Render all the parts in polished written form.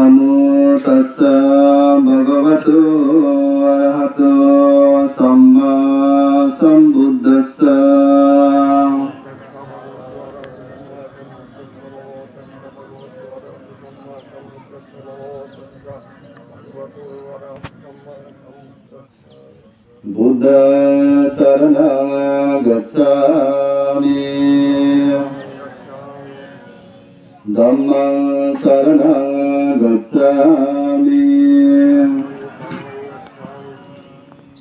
นะโมตัสสะภะคะวะโตอะระหะโตสัมมาสัมพุทธัสสะบุตตะสรณังกัจฉามิธัมมังสรณังกัจฉามิ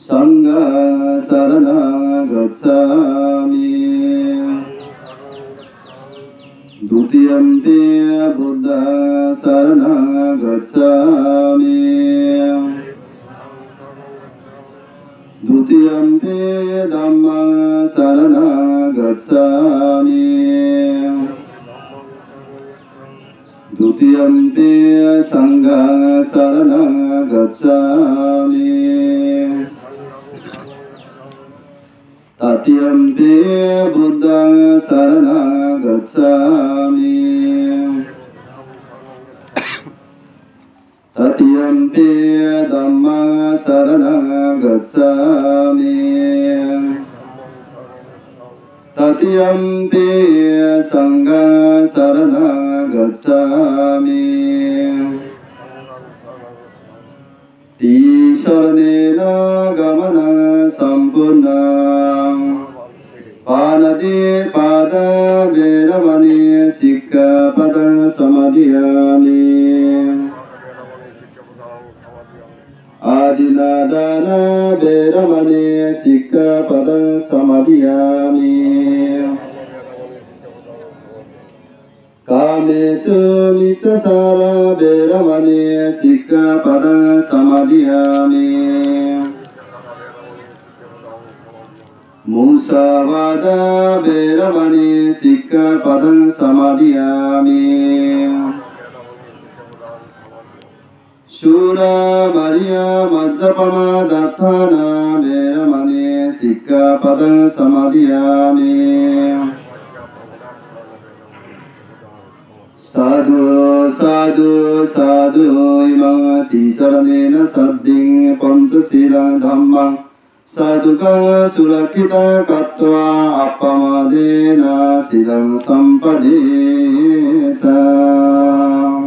สังฆังสรณังกัจฉามิดุติยัมปิบุตตะสรณังกัจฉามิดุติยัมปิธัมมังสรณังกัจฉามิดุติยัมปิสังฆังสรณังกัจฉามิตติยัมปิบุตตังสรณังกัจฉามิตติยัมปิธัมมังสรณังกัจฉามิตติยัมปิสังฆังสรณังกัจฉามิติสรณเนนะกัมมนังสัมปุณังปานาติปาตาเวรมณีสิกขาปะทังสมาธิยามิอาดินาดานะเวรมณีสิกขาปะทังสมาธิยามิกาเมสุมิจฉาสารเวรมณีสิกขาปะทังสมาธิยามิมุสาวาทาเวรมณีสิกขาปะทังสมาธิยามิสุราเมรยมัจจปมาดัฏฐานาเวรมณีสิกขาปะทังสมาธิยามิสาธุสาธุสาธุอิมังติสรณเนนะสัตถิงปัญจศีลังธัมมังสาธุกังสุรคิตากัตตวาอัปปมาเดนะสิลังสัมปะเดตา